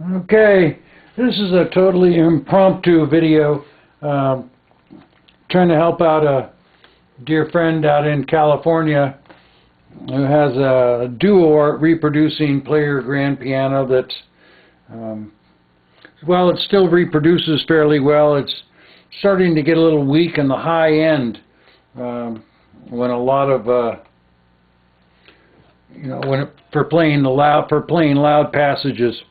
Okay, this is a totally impromptu video trying to help out a dear friend out in California who has a duo reproducing player grand piano that's, well, it still reproduces fairly well. It's starting to get a little weak in the high end when a lot of for playing loud passages.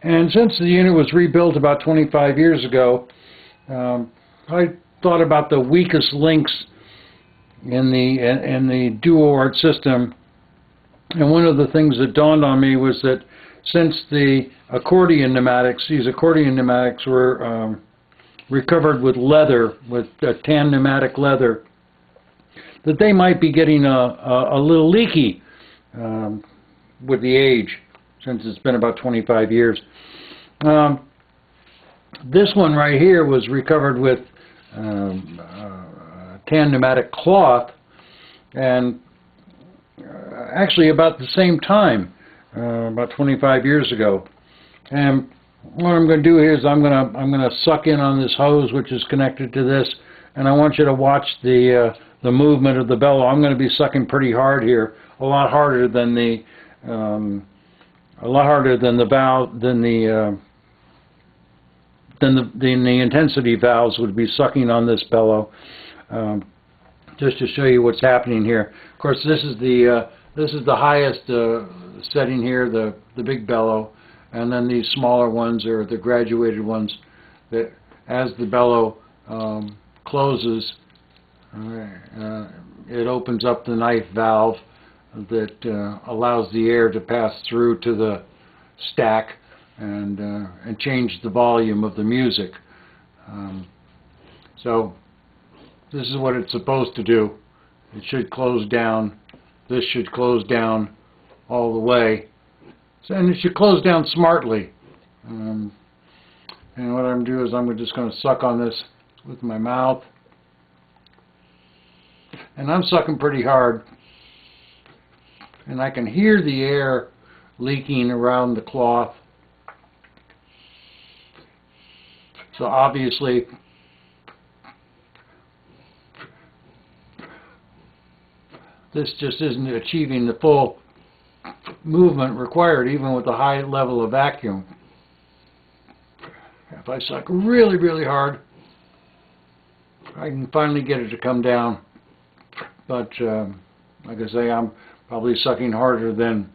And since the unit was rebuilt about 25 years ago, I thought about the weakest links in the duo system, and one of the things that dawned on me was that since the accordion pneumatics, these accordion pneumatics were recovered with leather, with tan pneumatic leather, that they might be getting a little leaky with the age, since it's been about 25 years. This one right here was recovered with tan pneumatic cloth, and actually about the same time, about 25 years ago. And what I'm going to do here is I'm going to suck in on this hose which is connected to this, and I want you to watch the movement of the bellow. I'm going to be sucking pretty hard here, a lot harder than the valve, than the intensity valves would be sucking on this bellow. Just to show you what's happening here. Of course, this is the highest setting here, the big bellow, and then these smaller ones are the graduated ones. That as the bellow closes, it opens up the knife valve that allows the air to pass through to the stack and change the volume of the music. So this is what it's supposed to do. It should close down. This should close down all the way. And it should close down smartly. And what I'm going to do is I'm just going to suck on this with my mouth. And I'm sucking pretty hard. And I can hear the air leaking around the cloth. So obviously, this just isn't achieving the full movement required even with the high level of vacuum. If I suck really, really hard, I can finally get it to come down. But like I say, I'm probably sucking harder than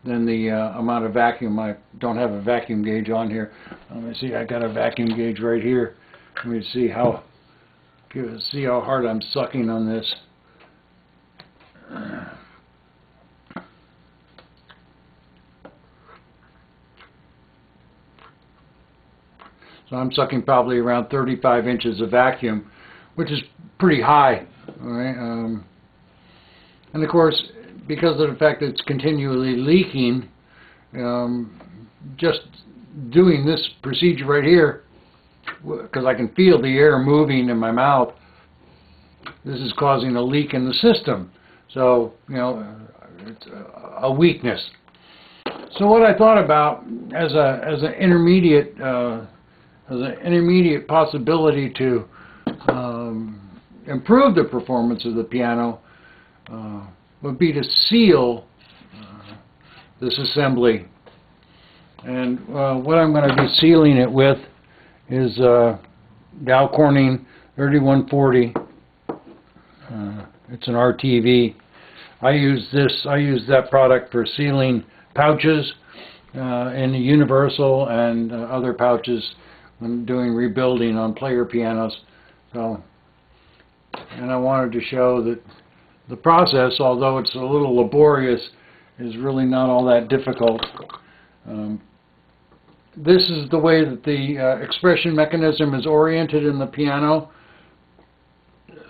the amount of vacuum. I don't have a vacuum gauge on here. Let me see, I got a vacuum gauge right here. Let me see how hard I'm sucking on this. So I'm sucking probably around 35 inches of vacuum, which is pretty high. All right? And of course, because of the fact that it's continually leaking, just doing this procedure right here, because I can feel the air moving in my mouth, this is causing a leak in the system. So, it's a weakness. So what I thought about as an intermediate possibility to improve the performance of the piano would be to seal this assembly. And what I'm going to be sealing it with is Dow-Corning 3140. It's an RTV. I use that product for sealing pouches in the universal and other pouches when doing rebuilding on player pianos. So, and I wanted to show that the process, although it's a little laborious, is really not all that difficult. This is the way that the expression mechanism is oriented in the piano.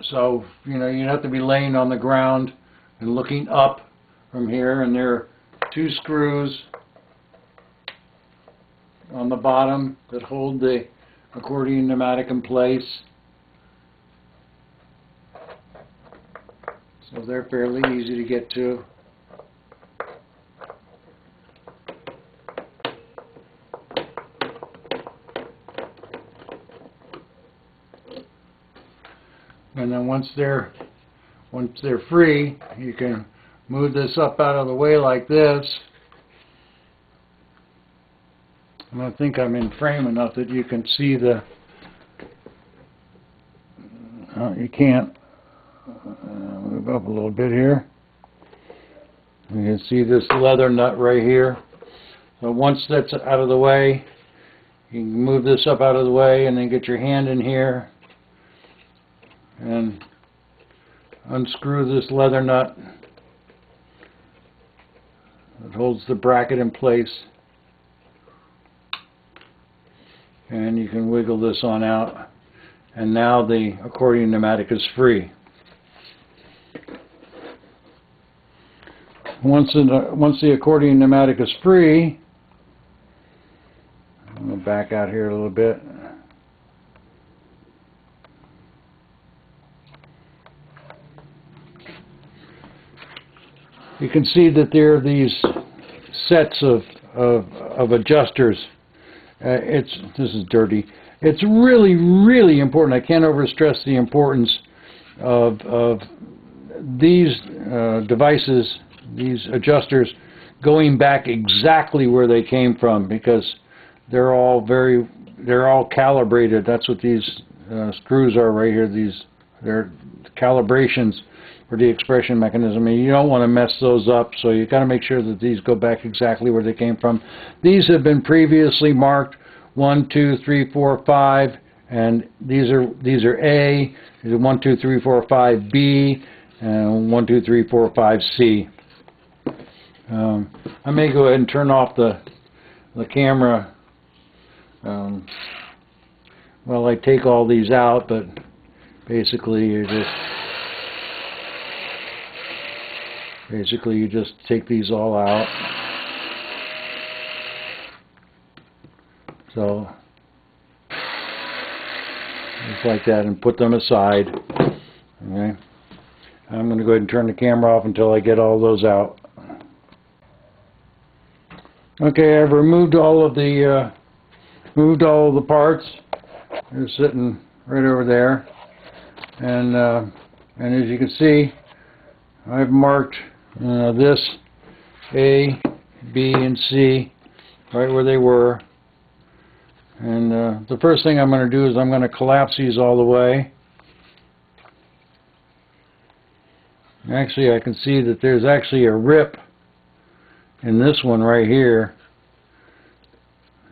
So, you'd have to be laying on the ground and looking up from here, and there are two screws on the bottom that hold the accordion pneumatic in place. So they're fairly easy to get to. and then once they're free, you can move this up out of the way like this. And I think I'm in frame enough that you can see the, you can't, move up a little bit here. You can see this leather nut right here. So once that's out of the way, you can move this up out of the way and then get your hand in here and unscrew this leather nut that holds the bracket in place. And you can wiggle this on out. And now the accordion pneumatic is free. Once the accordion pneumatic is free, I'm going to back out here a little bit. You can see that there are these sets of adjusters. This is dirty. It's really, really important. I can't overstress the importance of these devices, these adjusters, going back exactly where they came from, because they're all calibrated. That's what these screws are right here. They're calibrations for the expression mechanism, and you don't want to mess those up, so you got to make sure that these go back exactly where they came from. These have been previously marked 1, 2, 3, 4, 5, and these are A. These are 1, 2, 3, 4, 5 B, and 1, 2, 3, 4, 5 C. I may go ahead and turn off the camera while I take all these out, but basically you just take these all out. So just like that, and put them aside. Okay. I'm going to go ahead and turn the camera off until I get all those out. Okay, I've removed all of the parts. They're sitting right over there, and as you can see, I've marked this A, B, and C right where they were. And the first thing I'm going to do is I'm going to collapse these all the way. Actually, I can see that there's actually a rip in this one right here.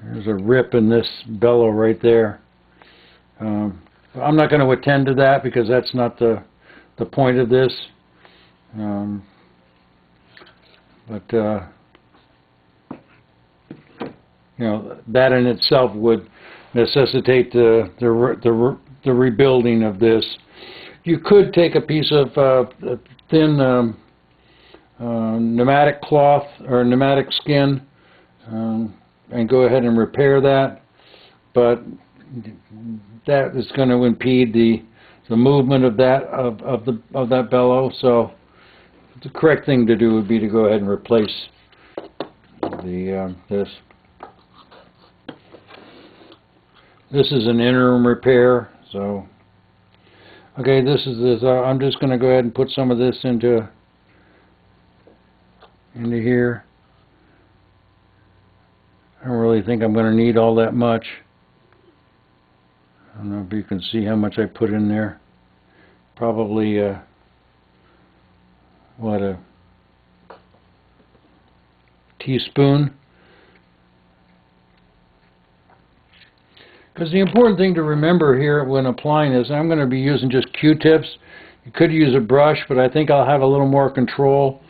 There's a rip in this bellow right there. I'm not going to attend to that because that's not the point of this. You know, that in itself would necessitate the rebuilding of this. You could take a piece of thin pneumatic cloth or pneumatic skin and go ahead and repair that, but that is going to impede the movement of that bellow. So the correct thing to do would be to go ahead and replace this. This is an interim repair. So okay, this is this. I'm just going to go ahead and put some of this into here. I don't really think I'm going to need all that much. I don't know if you can see how much I put in there. Probably what, a teaspoon. Because the important thing to remember here when applying this, I'm going to be using just Q-tips. You could use a brush, but I think I'll have a little more control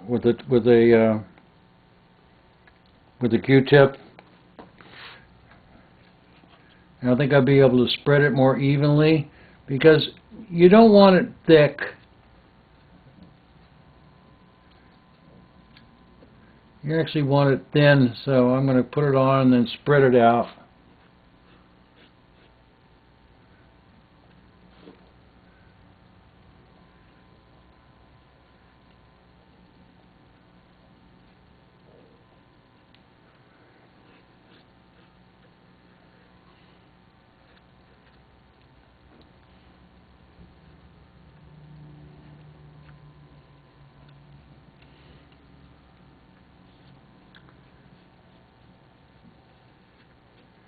with the Q-tip. And I think I'll be able to spread it more evenly, because you don't want it thick. You actually want it thin, so I'm going to put it on and then spread it out.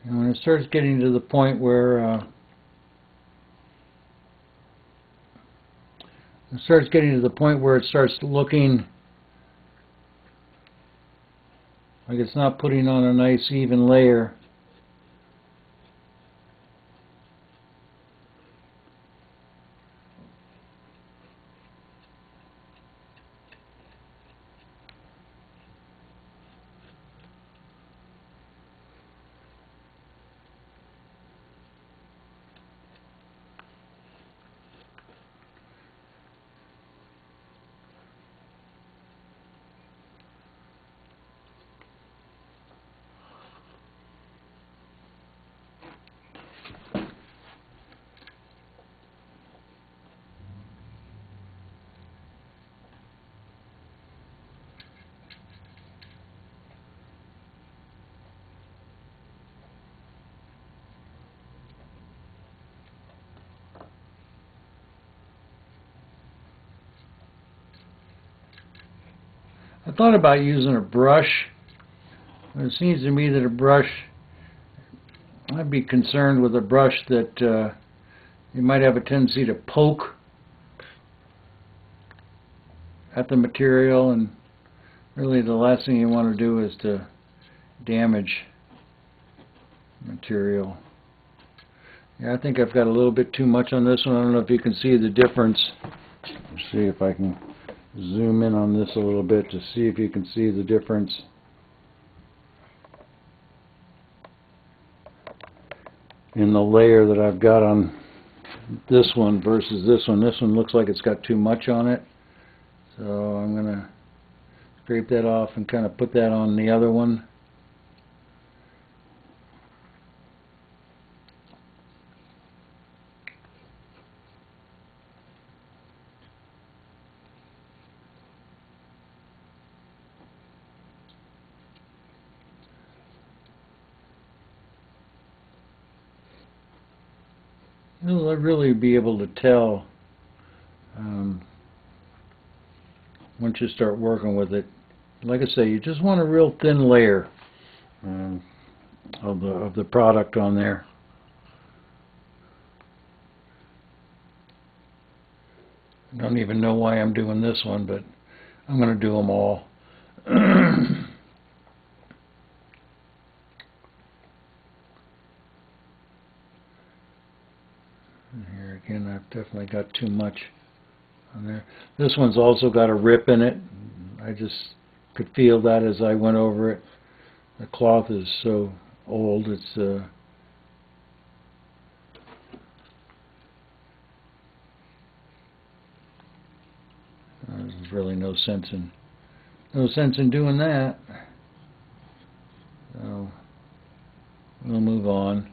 And when it starts getting to the point where it starts looking like it's not putting on a nice even layer, I thought about using a brush. It seems to me that a brush, I'd be concerned with a brush that you might have a tendency to poke at the material, and really the last thing you want to do is to damage material. Yeah, I think I've got a little bit too much on this one. I don't know if you can see the difference. Let's see if I can zoom in on this a little bit to see if you can see the difference in the layer that I've got on this one versus this one. This one looks like it's got too much on it, so I'm going to scrape that off and kind of put that on the other one. You'll really be able to tell once you start working with it. Like I say, you just want a real thin layer of the product on there. I don't even know why I'm doing this one, but I'm going to do them all. Here again, I've definitely got too much on there. This one's also got a rip in it. I just could feel that as I went over it. The cloth is so old, there's really no sense in doing that. So we'll move on.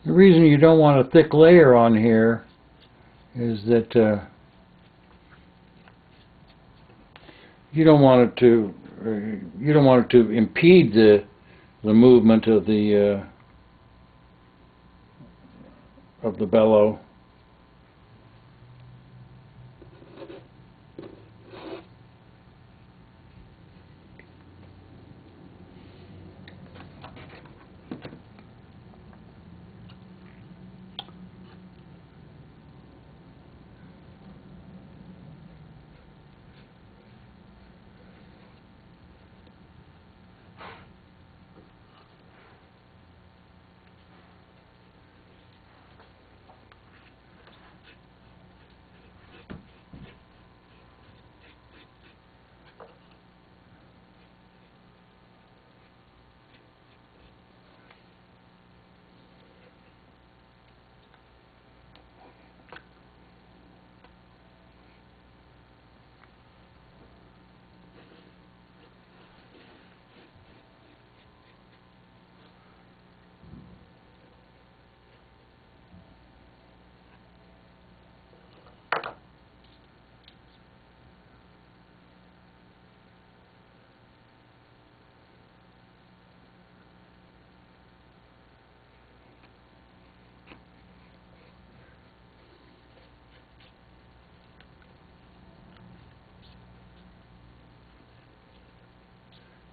The reason you don't want a thick layer on here is that you don't want it to impede the movement of the bellow.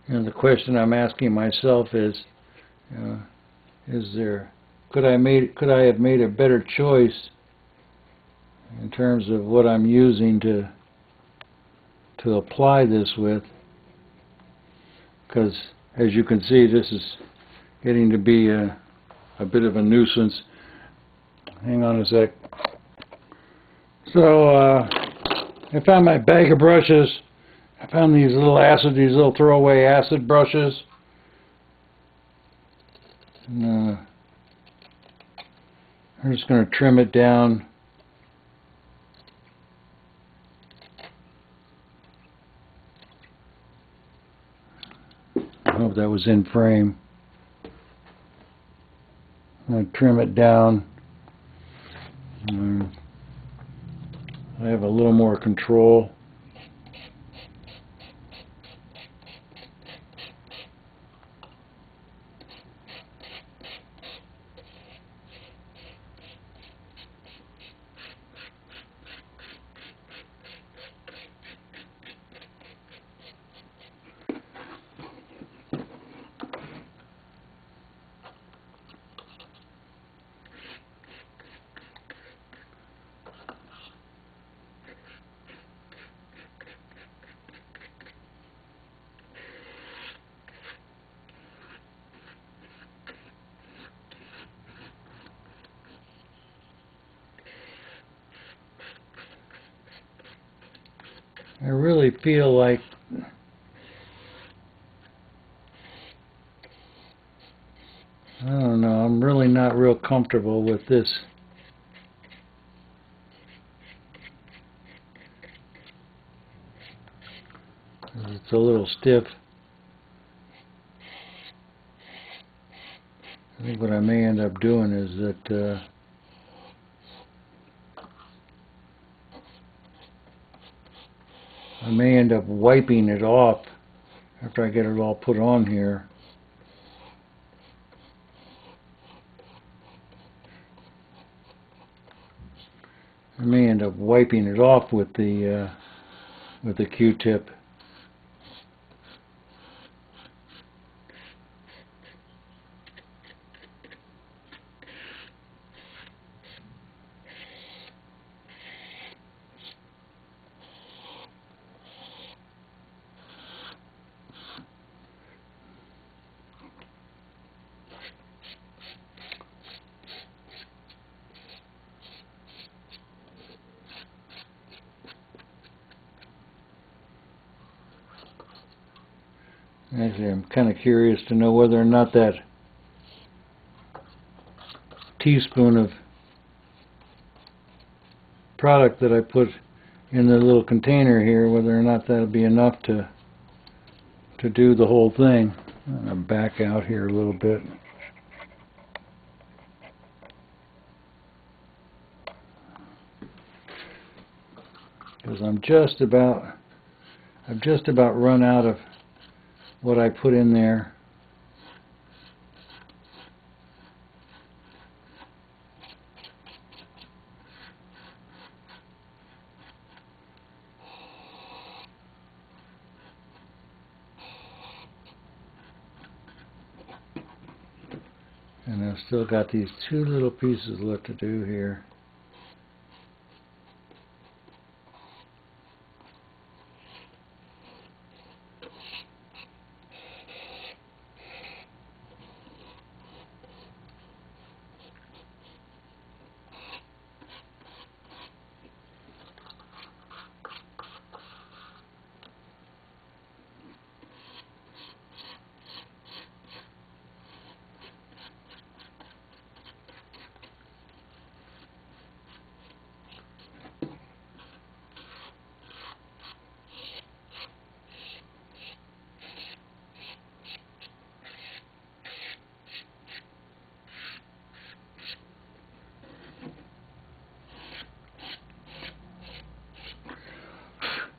And the question I'm asking myself is could I have made a better choice in terms of what I'm using to apply this with? Because as you can see, this is getting to be a bit of a nuisance. Hang on a sec. So I found my bag of brushes. I found these little throwaway acid brushes. And, I'm just going to trim it down. I hope that was in frame. I'm going to trim it down. I have a little more control. I really feel like I don't know, I'm really not real comfortable with this. It's a little stiff. I think what I may end up doing is that I may end up wiping it off after I get it all put on here. I may end up wiping it off with the Q-tip. Actually, I'm kind of curious to know whether or not that teaspoon of product that I put in the little container here, whether or not that'll be enough to do the whole thing. I'm going to back out here a little bit. because I've just about run out of what I put in there. And I've still got these two little pieces left to do here.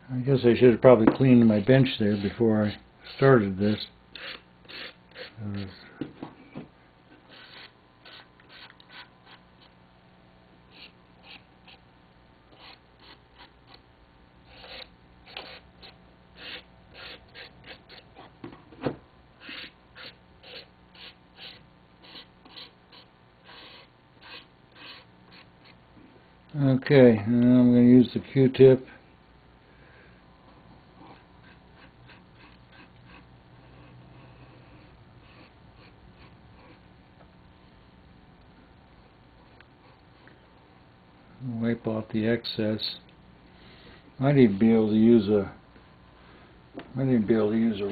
I guess I should have probably cleaned my bench there before I started this. Okay, now I'm going to use the Q-tip. Wipe off the excess. Might even be able to use a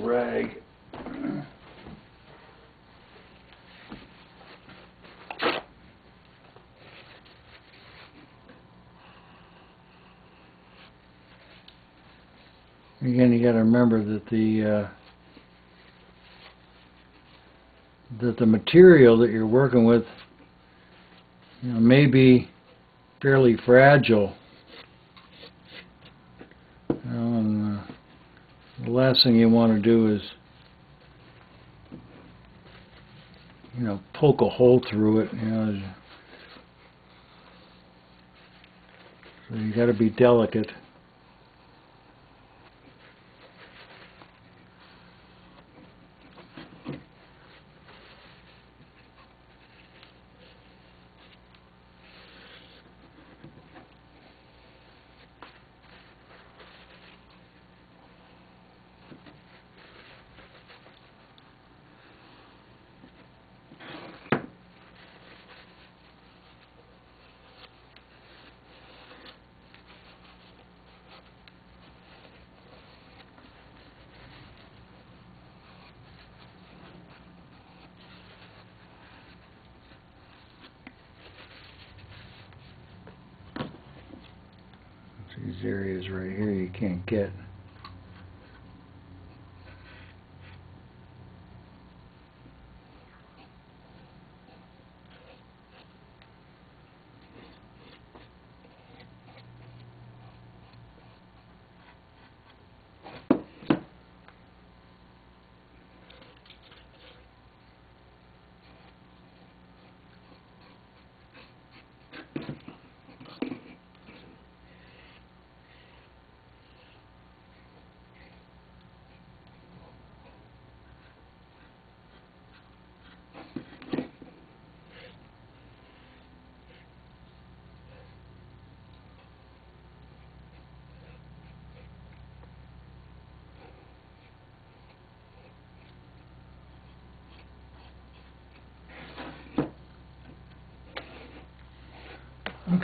rag. Again, you got to remember that the material that you're working with, may be fairly fragile. And, the last thing you want to do is, poke a hole through it. So you got to be delicate. These areas right here you can't get.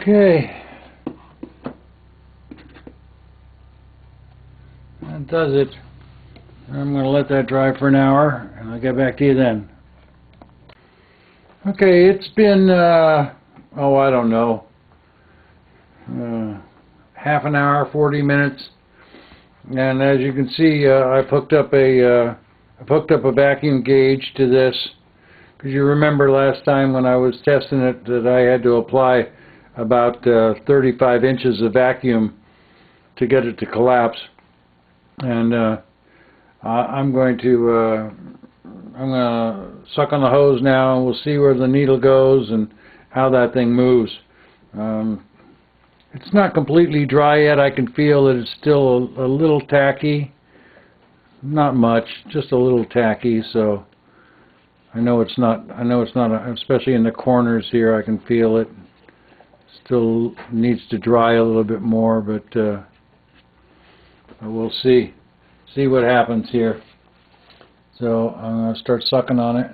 Okay, that does it. I'm going to let that dry for an hour, and I'll get back to you then. Okay, it's been, I don't know, half an hour, 40 minutes, and as you can see, I've hooked up a vacuum gauge to this, because you remember last time when I was testing it that I had to apply about 35 inches of vacuum to get it to collapse. And I'm going to suck on the hose now, and we'll see where the needle goes and how that thing moves. It's not completely dry yet. I can feel that it's still a little tacky. Not much, just a little tacky. So I know it's not. Especially in the corners here, I can feel it. Still needs to dry a little bit more, but we'll see what happens here. So I'm going to start sucking on it.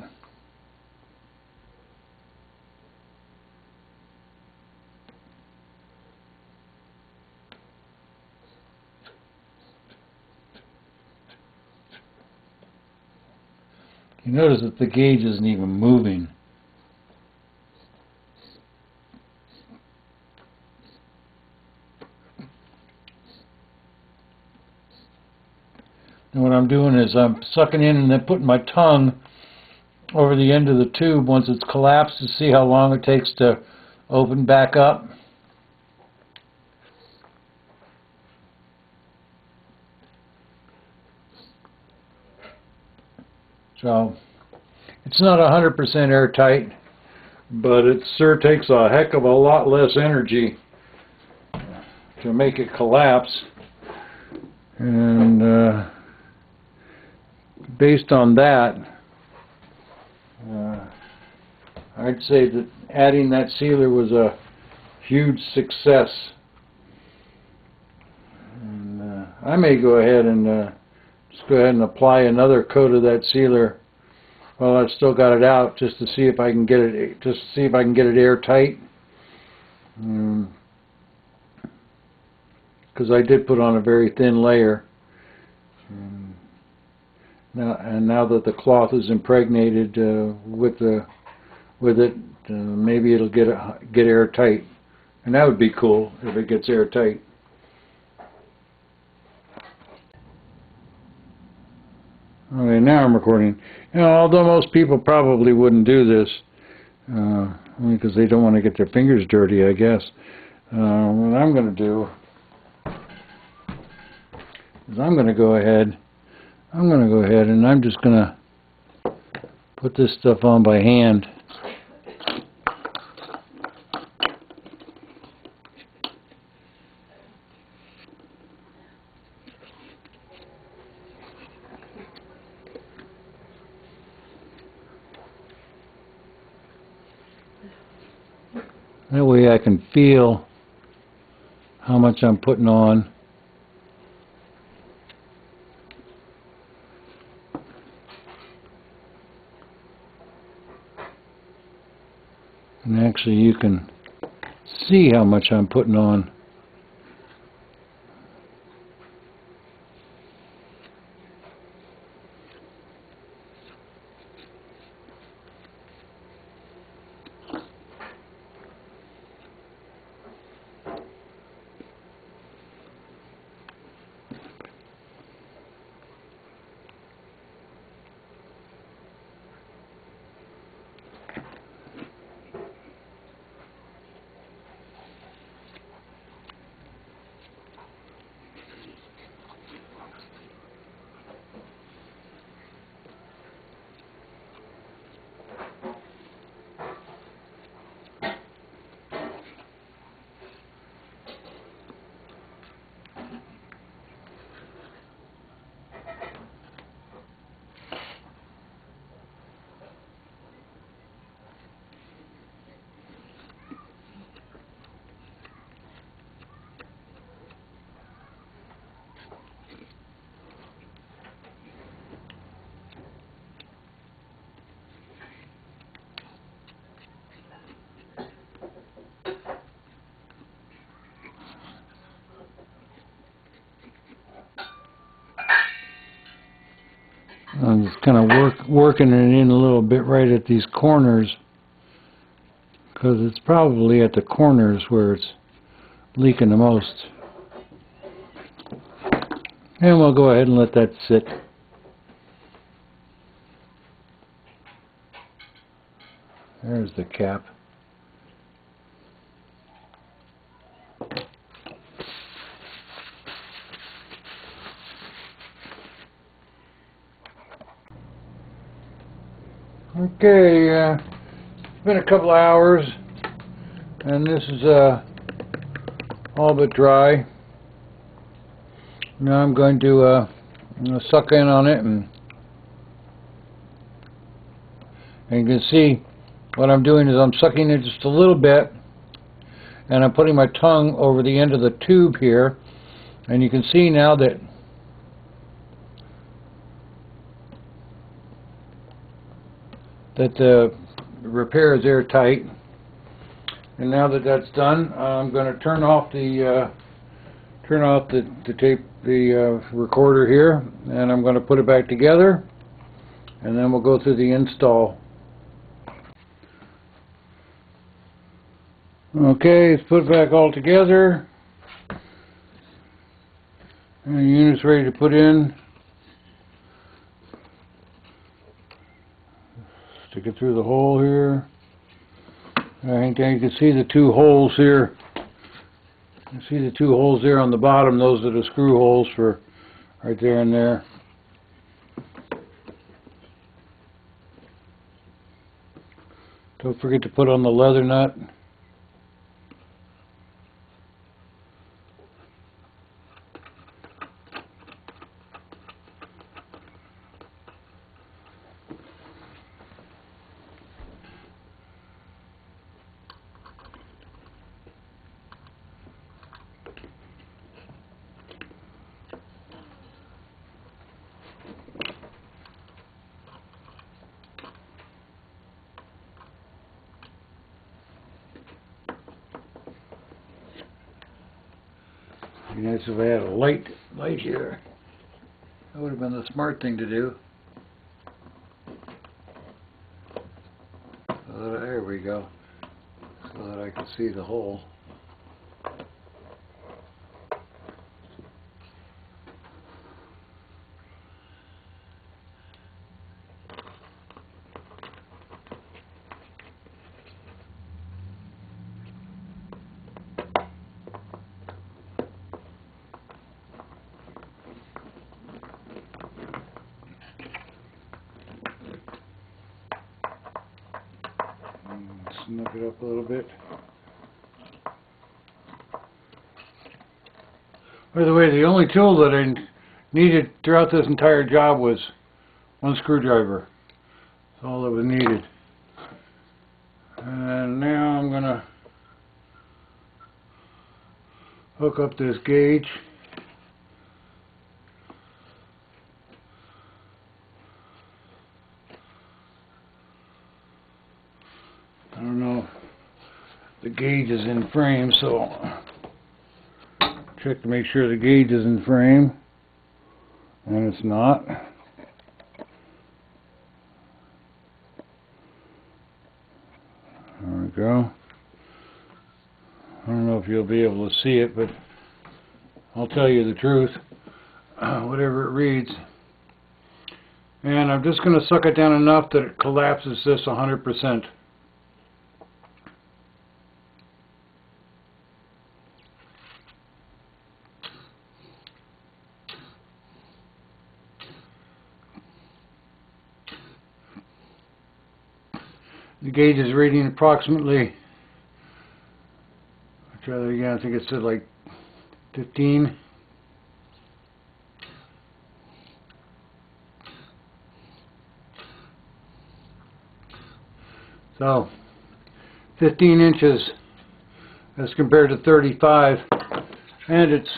You notice that the gauge isn't even moving. And what I'm doing is I'm sucking in and then putting my tongue over the end of the tube once it's collapsed to see how long it takes to open back up. So it's not 100% airtight, but it sure takes a heck of a lot less energy to make it collapse. And based on that, I'd say that adding that sealer was a huge success. And I may go ahead and just go ahead and apply another coat of that sealer while I've still got it out, just to see if I can get it airtight. Because I did put on a very thin layer. Now that the cloth is impregnated with it, maybe it'll get airtight, and that would be cool if it gets airtight. Okay, now I'm recording. You know, although most people probably wouldn't do this, because they don't want to get their fingers dirty, I guess. What I'm going to do is I'm going to go ahead and I'm just going to put this stuff on by hand. That way I can feel how much I'm putting on. And actually you can see how much I'm putting on. I'm just kind of working it in a little bit right at these corners, because it's probably at the corners where it's leaking the most. And we'll go ahead and let that sit. There's the cap. Okay, it's been a couple of hours, and this is all but dry. Now I'm going to suck in on it, and you can see what I'm doing is I'm sucking in just a little bit, and I'm putting my tongue over the end of the tube here, and you can see now that the repair is airtight. And now that that's done, I'm going to turn off the recorder here, and I'm going to put it back together, and then we'll go through the install. Okay, it's put back all together, and the unit's ready to put in. Stick it through the hole here. I think you can see the two holes here. You see the two holes there on the bottom. Those are the screw holes for right there and there. Don't forget to put on the leather nut. It'd be nice if I had a light here. That would have been the smart thing to do. There we go. So that I can see the hole. Snug it up a little bit. By the way, the only tool that I needed throughout this entire job was one screwdriver. That's all that was needed. And now I'm going to hook up this gauge. I don't know if the gauge is in frame, so check to make sure the gauge is in frame, and it's not. There we go. I don't know if you'll be able to see it, but I'll tell you the truth, whatever it reads. And I'm just going to suck it down enough that it collapses this 100%. The gauge is reading approximately, I'll try that again, I think it said like 15. So 15 inches as compared to 35, and it's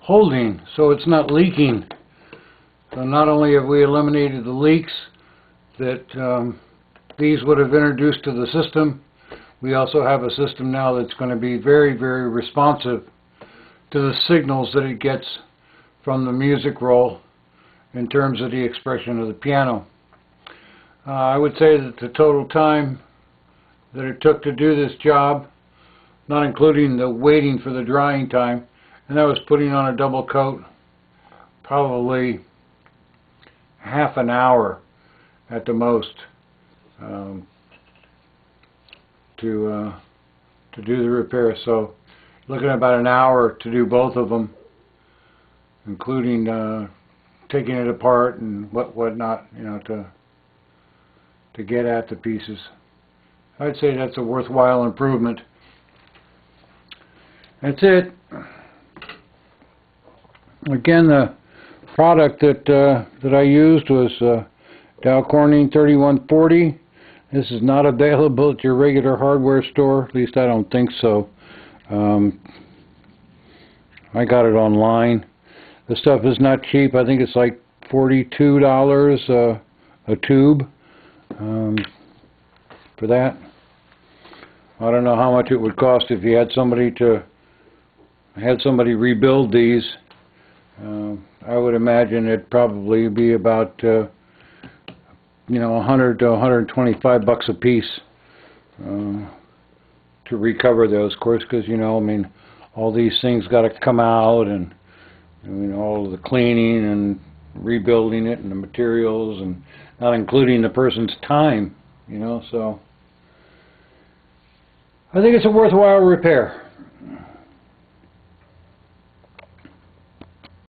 holding, so it's not leaking. So not only have we eliminated the leaks that these would have introduced to the system, we also have a system now that's going to be very, very responsive to the signals that it gets from the music roll in terms of the expression of the piano. I would say that the total time that it took to do this job, not including the waiting for the drying time, and that was putting on a double coat, probably half an hour at the most. To do the repair. So looking at about an hour to do both of them, including taking it apart and whatnot, you know, to to get at the pieces. I'd say that's a worthwhile improvement. That's it. Again, the product that I used was Dow-Corning 3140. This is not available at your regular hardware store. At least I don't think so. I got it online. The stuff is not cheap. I think it's like $42 a tube for that. I don't know how much it would cost if you had somebody rebuild these. I would imagine it'd probably be about $100 to $125 a piece to recover those, of course, because all these things got to come out, and all the cleaning and rebuilding it and the materials, and not including the person's time, so I think it's a worthwhile repair.